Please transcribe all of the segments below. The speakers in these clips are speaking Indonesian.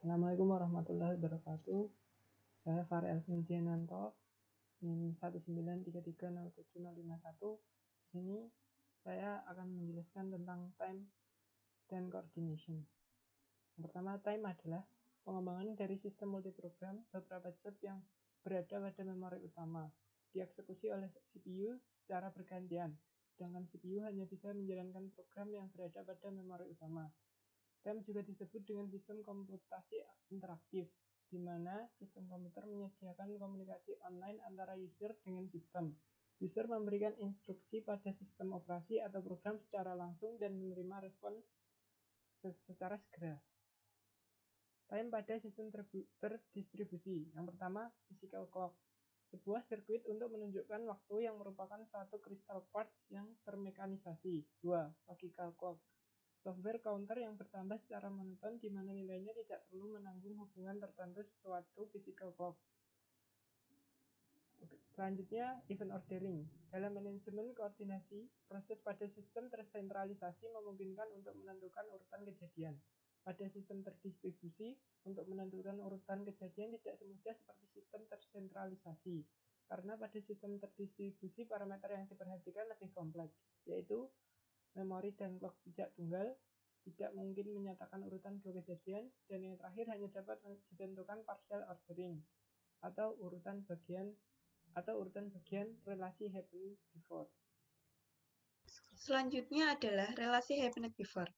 Assalamualaikum warahmatullahi wabarakatuh. Saya Fahri Elvin Diananto, NIM 193307051. Di sini saya akan menjelaskan tentang time dan coordination. Yang pertama, time adalah pengembangan dari sistem multiprogram beberapa job yang berada pada memori utama, dieksekusi oleh CPU secara bergantian, sedangkan CPU hanya bisa menjalankan program yang berada pada memori utama. Time juga disebut dengan sistem komputasi interaktif, di mana sistem komputer menyediakan komunikasi online antara user dengan sistem. User memberikan instruksi pada sistem operasi atau program secara langsung dan menerima respon secara segera. Time pada sistem terdistribusi. Yang pertama, physical clock. Sebuah sirkuit untuk menunjukkan waktu yang merupakan suatu crystal quartz yang termekanisasi. 2. Logical clock. Software counter yang bertambah secara monoton di mana nilainya tidak perlu menanggung hubungan tertentu suatu physical clock. Selanjutnya, event ordering. Dalam manajemen koordinasi, proses pada sistem tersentralisasi memungkinkan untuk menentukan urutan kejadian. Pada sistem terdistribusi, untuk menentukan urutan kejadian tidak semudah seperti sistem tersentralisasi. Karena pada sistem terdistribusi, parameter yang diperhatikan lebih kompleks, yaitu memori dan clock tidak tunggal, tidak mungkin menyatakan urutan dua kejadian, dan yang terakhir hanya dapat ditentukan partial ordering atau urutan bagian relasi happened before. Selanjutnya adalah relasi happened before.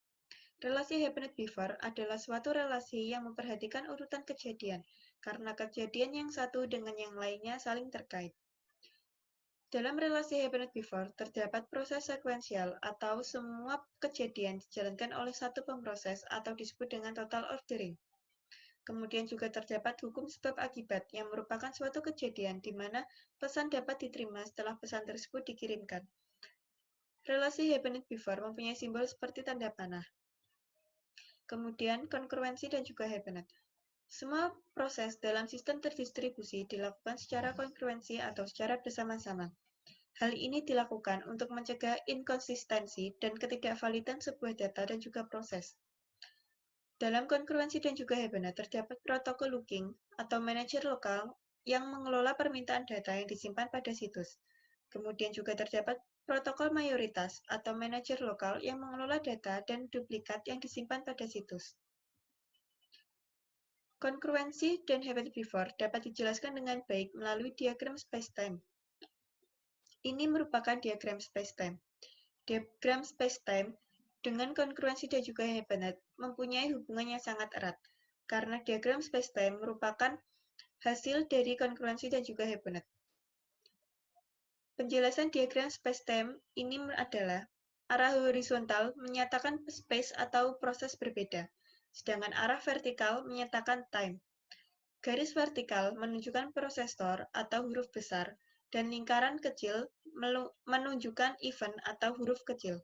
Relasi happened before adalah suatu relasi yang memperhatikan urutan kejadian, karena kejadian yang satu dengan yang lainnya saling terkait. Dalam relasi happened before, terdapat proses sekuensial atau semua kejadian dijalankan oleh satu pemroses atau disebut dengan total ordering. Kemudian juga terdapat hukum sebab akibat yang merupakan suatu kejadian di mana pesan dapat diterima setelah pesan tersebut dikirimkan. Relasi happened before mempunyai simbol seperti tanda panah. Kemudian kongruensi dan juga happened. Semua proses dalam sistem terdistribusi dilakukan secara kongruensi atau secara bersama-sama. Hal ini dilakukan untuk mencegah inkonsistensi dan ketidakvalidan sebuah data dan juga proses. Dalam kongruensi dan juga happened terdapat protokol looking atau manajer lokal yang mengelola permintaan data yang disimpan pada situs. Kemudian juga terdapat protokol mayoritas atau manajer lokal yang mengelola data dan duplikat yang disimpan pada situs. Kongruensi dan happened before dapat dijelaskan dengan baik melalui diagram spacetime. Ini merupakan diagram spacetime. Diagram spacetime dengan kongruensi dan juga happened mempunyai hubungan yang sangat erat, karena diagram spacetime merupakan hasil dari kongruensi dan juga happened. Penjelasan diagram spacetime ini adalah arah horizontal menyatakan space atau proses berbeda, sedangkan arah vertikal menyatakan time. Garis vertikal menunjukkan prosesor atau huruf besar, dan lingkaran kecil menunjukkan event atau huruf kecil.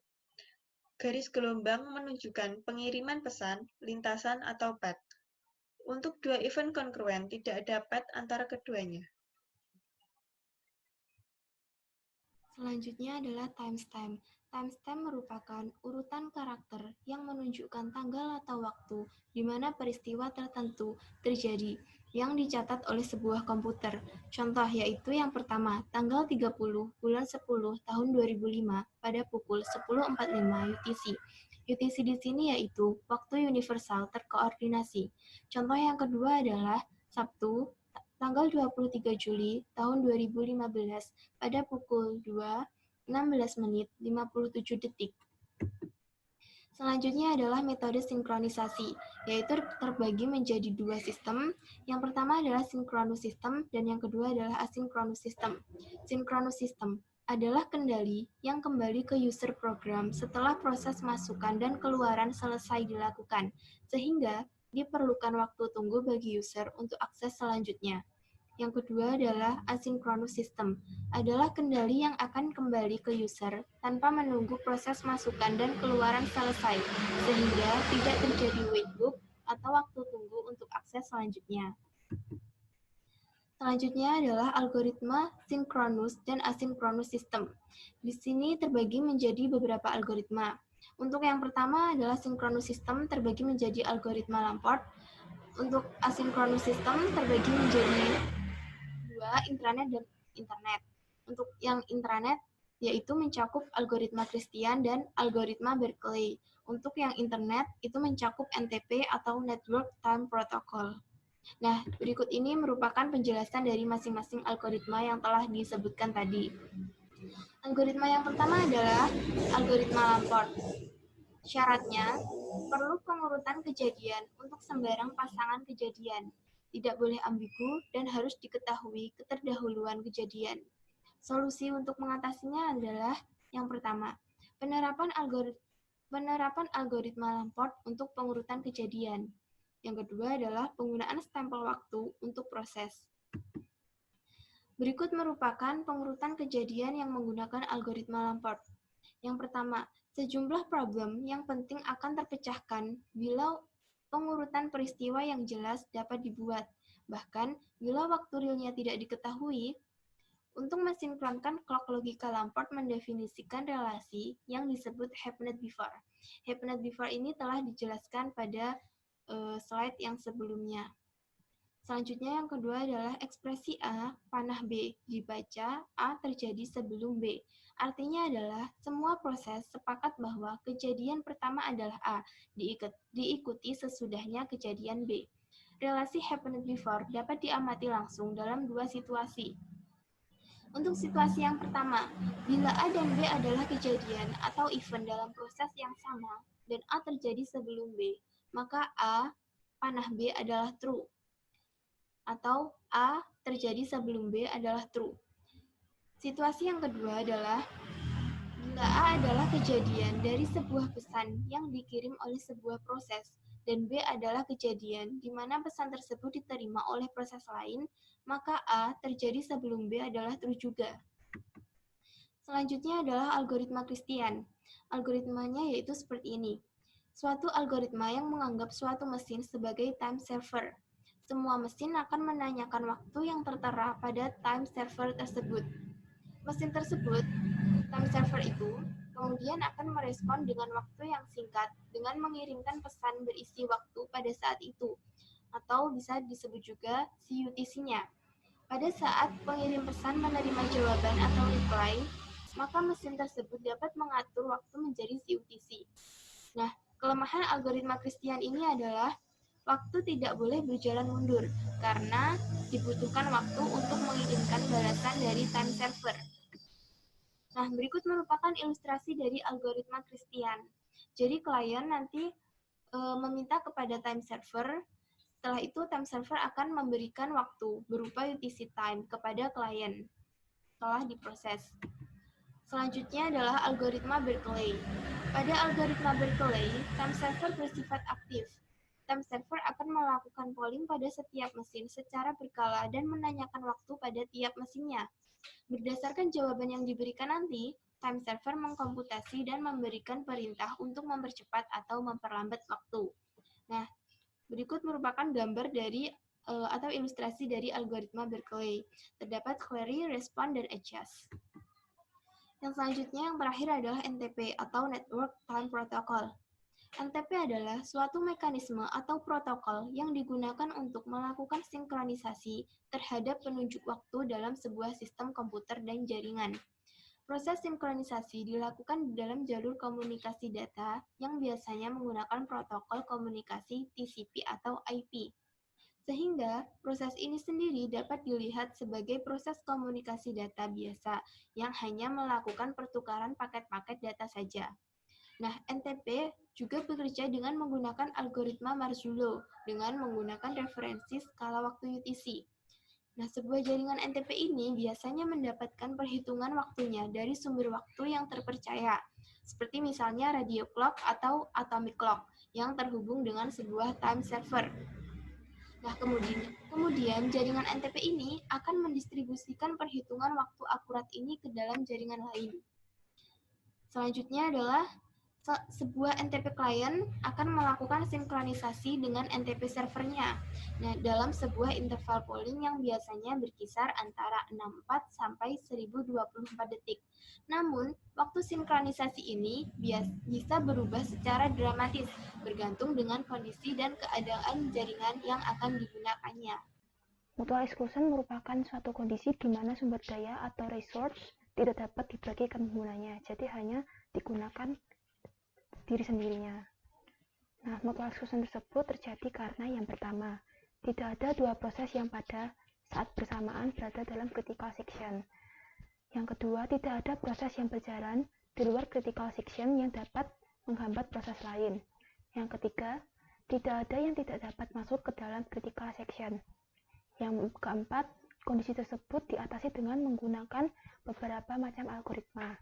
Garis gelombang menunjukkan pengiriman pesan, lintasan, atau path. Untuk dua event kongruen, tidak ada path antara keduanya. Selanjutnya adalah timestamp. Timestamp merupakan urutan karakter yang menunjukkan tanggal atau waktu di mana peristiwa tertentu terjadi yang dicatat oleh sebuah komputer. Contoh yaitu yang pertama, tanggal 30 bulan 10 tahun 2005 pada pukul 10.45 UTC. UTC di sini yaitu waktu universal terkoordinasi. Contoh yang kedua adalah Sabtu, tanggal 23 Juli tahun 2015 pada pukul 2.16 menit 57 detik. Selanjutnya adalah metode sinkronisasi, yaitu terbagi menjadi dua sistem. Yang pertama adalah sinkronus system dan yang kedua adalah asinkronus system. Sinkronus system adalah kendali yang kembali ke user program setelah proses masukan dan keluaran selesai dilakukan, sehingga diperlukan waktu tunggu bagi user untuk akses selanjutnya. Yang kedua adalah asynchronous system, adalah kendali yang akan kembali ke user tanpa menunggu proses masukan dan keluaran selesai, sehingga tidak terjadi wait loop atau waktu tunggu untuk akses selanjutnya. Selanjutnya adalah algoritma sinkronus dan asinkronus system. Di sini terbagi menjadi beberapa algoritma. Untuk yang pertama adalah sinkronus system terbagi menjadi algoritma Lamport, Untuk asinkronus sistem terbagi menjadi dua, intranet dan internet. Untuk yang intranet yaitu mencakup algoritma Christian dan algoritma Berkeley. Untuk yang internet itu mencakup NTP atau Network Time Protocol. Nah, berikut ini merupakan penjelasan dari masing-masing algoritma yang telah disebutkan tadi. Algoritma yang pertama adalah algoritma Lamport. Syaratnya, perlu pengurutan kejadian untuk sembarang pasangan kejadian. Tidak boleh ambigu dan harus diketahui keterdahuluan kejadian. Solusi untuk mengatasinya adalah yang pertama, penerapan algoritma Lamport untuk pengurutan kejadian. Yang kedua adalah penggunaan stempel waktu untuk proses. Berikut merupakan pengurutan kejadian yang menggunakan algoritma Lamport. Yang pertama, sejumlah problem yang penting akan terpecahkan bila pengurutan peristiwa yang jelas dapat dibuat. Bahkan, bila waktu realnya tidak diketahui, untuk mensinkronkan clock logika Lamport mendefinisikan relasi yang disebut happened before. Happened before ini telah dijelaskan pada slide yang sebelumnya. Selanjutnya yang kedua adalah ekspresi A panah B dibaca A terjadi sebelum B. Artinya adalah semua proses sepakat bahwa kejadian pertama adalah A, diikuti sesudahnya kejadian B. Relasi happened before dapat diamati langsung dalam dua situasi. Untuk situasi yang pertama, bila A dan B adalah kejadian atau event dalam proses yang sama dan A terjadi sebelum B, maka A panah B adalah true. Atau A terjadi sebelum B adalah true. Situasi yang kedua adalah bila A adalah kejadian dari sebuah pesan yang dikirim oleh sebuah proses dan B adalah kejadian di mana pesan tersebut diterima oleh proses lain, maka A terjadi sebelum B adalah true juga. Selanjutnya adalah algoritma Christian. Algoritmanya yaitu seperti ini. Suatu algoritma yang menganggap suatu mesin sebagai time server. Semua mesin akan menanyakan waktu yang tertera pada time server tersebut. Mesin tersebut, time server itu, kemudian akan merespon dengan waktu yang singkat dengan mengirimkan pesan berisi waktu pada saat itu, atau bisa disebut juga CUTC-nya. Pada saat pengirim pesan menerima jawaban atau reply, maka mesin tersebut dapat mengatur waktu menjadi CUTC. Nah, kelemahan algoritma Christian ini adalah waktu tidak boleh berjalan mundur karena dibutuhkan waktu untuk mengirimkan balasan dari time server. Nah, berikut merupakan ilustrasi dari algoritma Christian. Jadi klien nanti meminta kepada time server, setelah itu time server akan memberikan waktu berupa UTC time kepada klien setelah diproses. Selanjutnya adalah algoritma Berkeley. Pada algoritma Berkeley, time server bersifat aktif. Time server akan melakukan polling pada setiap mesin secara berkala dan menanyakan waktu pada tiap mesinnya. Berdasarkan jawaban yang diberikan nanti, time server mengkomputasi dan memberikan perintah untuk mempercepat atau memperlambat waktu. Nah, berikut merupakan gambar dari atau ilustrasi dari algoritma Berkeley. Terdapat query, respond, dan adjust. Yang selanjutnya yang terakhir adalah NTP atau Network Time Protocol. NTP adalah suatu mekanisme atau protokol yang digunakan untuk melakukan sinkronisasi terhadap penunjuk waktu dalam sebuah sistem komputer dan jaringan. Proses sinkronisasi dilakukan dalam jalur komunikasi data yang biasanya menggunakan protokol komunikasi TCP atau IP. Sehingga proses ini sendiri dapat dilihat sebagai proses komunikasi data biasa yang hanya melakukan pertukaran paket-paket data saja. Nah, NTP juga bekerja dengan menggunakan algoritma Marzullo dengan menggunakan referensi skala waktu UTC. Nah, sebuah jaringan NTP ini biasanya mendapatkan perhitungan waktunya dari sumber waktu yang terpercaya, seperti misalnya radio clock atau atomic clock yang terhubung dengan sebuah time server. Nah, kemudian jaringan NTP ini akan mendistribusikan perhitungan waktu akurat ini ke dalam jaringan lain. Selanjutnya adalah sebuah NTP client akan melakukan sinkronisasi dengan NTP servernya dalam sebuah interval polling yang biasanya berkisar antara 64 sampai 1024 detik. Namun, waktu sinkronisasi ini bisa berubah secara dramatis bergantung dengan kondisi dan keadaan jaringan yang akan digunakannya. Mutual exclusion merupakan suatu kondisi di mana sumber daya atau resource tidak dapat dibagi ke penggunanya, jadi hanya digunakan diri sendirinya. Nah, mutual exclusion tersebut terjadi karena yang pertama, tidak ada dua proses yang pada saat bersamaan berada dalam critical section. Yang kedua, tidak ada proses yang berjalan di luar critical section yang dapat menghambat proses lain. Yang ketiga, tidak ada yang tidak dapat masuk ke dalam critical section. Yang keempat, kondisi tersebut diatasi dengan menggunakan beberapa macam algoritma.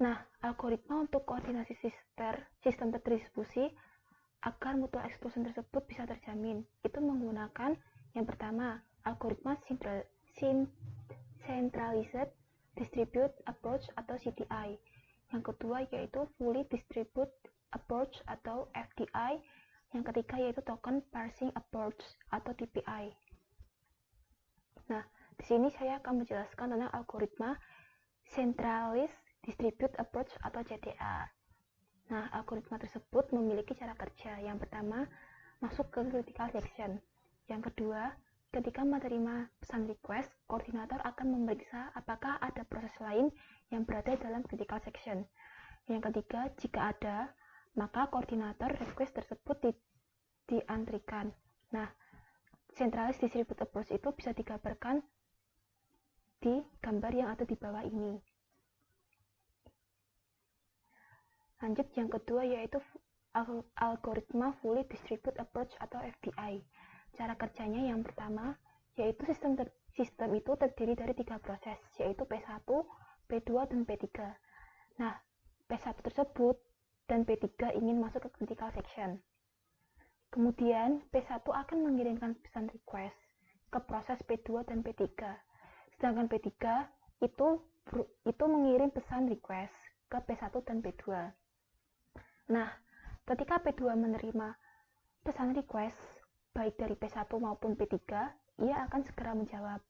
Nah, algoritma untuk koordinasi sistem terdistribusi agar mutual exclusion tersebut bisa terjamin, itu menggunakan yang pertama, algoritma Centralized Distributed Approach atau CDI. Yang kedua yaitu Fully Distributed Approach atau FDI. Yang ketiga yaitu Token Parsing Approach atau TPI. Nah, di sini saya akan menjelaskan tentang algoritma Centralized Distributed Approach atau CDA. Nah, algoritma tersebut memiliki cara kerja. Yang pertama, masuk ke critical section. Yang kedua, ketika menerima pesan request, koordinator akan memeriksa apakah ada proses lain yang berada dalam critical section. Yang ketiga, jika ada, maka koordinator request tersebut diantrikan. Nah, centralized distributed approach itu bisa digambarkan di gambar yang ada di bawah ini. Lanjut, yang kedua yaitu algoritma fully distributed approach atau FDI. Cara kerjanya yang pertama yaitu sistem itu terdiri dari 3 proses, yaitu P1, P2, dan P3. Nah, P1 tersebut dan P3 ingin masuk ke critical section. Kemudian, P1 akan mengirimkan pesan request ke proses P2 dan P3. Sedangkan P3 itu mengirim pesan request ke P1 dan P2. Nah, ketika P2 menerima pesan request, baik dari P1 maupun P3, ia akan segera menjawab.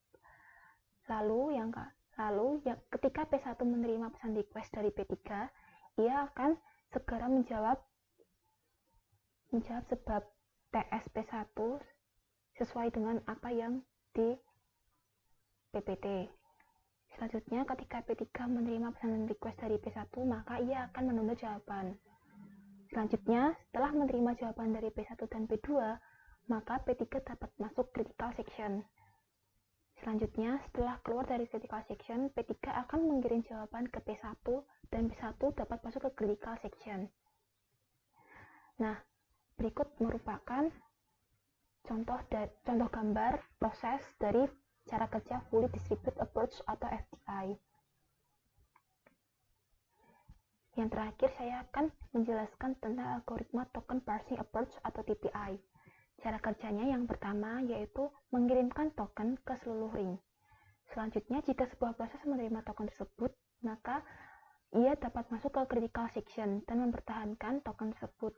Lalu ketika P1 menerima pesan request dari P3, ia akan segera menjawab sebab TSP1 sesuai dengan apa yang di PPT. Selanjutnya, ketika P3 menerima pesan request dari P1, maka ia akan menunda jawaban. Selanjutnya, setelah menerima jawaban dari P1 dan P2, maka P3 dapat masuk critical section. Selanjutnya, setelah keluar dari critical section, P3 akan mengirim jawaban ke P1 dan P1 dapat masuk ke critical section. Nah, berikut merupakan contoh gambar proses dari cara kerja fully distributed approach atau FDI. Yang terakhir, saya akan menjelaskan tentang algoritma token parsing approach atau TPI. Cara kerjanya yang pertama yaitu mengirimkan token ke seluruh ring. Selanjutnya, jika sebuah proses menerima token tersebut, maka ia dapat masuk ke critical section dan mempertahankan token tersebut.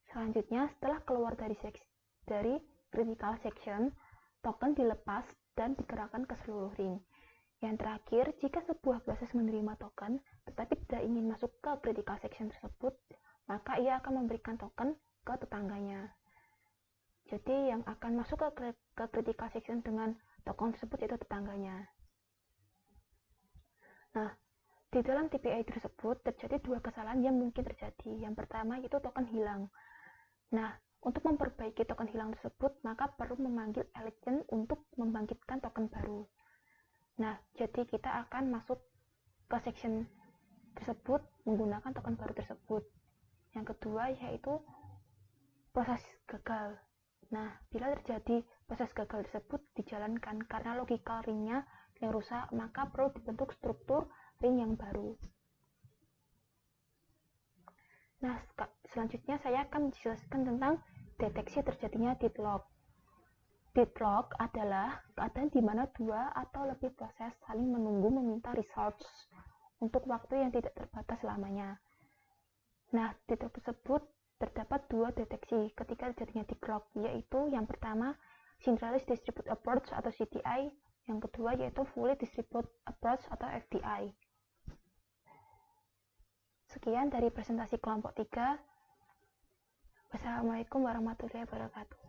Selanjutnya, setelah keluar dari critical section, token dilepas dan digerakkan ke seluruh ring. Yang terakhir, jika sebuah proses menerima token tetapi tidak ingin masuk ke critical section tersebut, maka ia akan memberikan token ke tetangganya. Jadi yang akan masuk ke critical section dengan token tersebut itu tetangganya. Nah, di dalam TPI tersebut terjadi 2 kesalahan yang mungkin terjadi. Yang pertama yaitu token hilang. Nah, untuk memperbaiki token hilang tersebut, maka perlu memanggil agent untuk membangkitkan token baru. Nah, jadi kita akan masuk ke section tersebut menggunakan token baru tersebut. Yang kedua yaitu proses gagal. Nah, bila terjadi proses gagal tersebut dijalankan karena logical ring-nya yang rusak, maka perlu dibentuk struktur ring yang baru. Nah, selanjutnya saya akan menjelaskan tentang deteksi terjadinya deadlock. Deadlock adalah keadaan di mana 2 atau lebih proses saling menunggu meminta results untuk waktu yang tidak terbatas selamanya. Nah, di tersebut terdapat dua deteksi ketika terjadinya deadlock, yaitu yang pertama Centralized Distributed Approach atau CDI, yang kedua yaitu Fully Distributed Approach atau FDI. Sekian dari presentasi kelompok 3. Wassalamualaikum warahmatullahi wabarakatuh.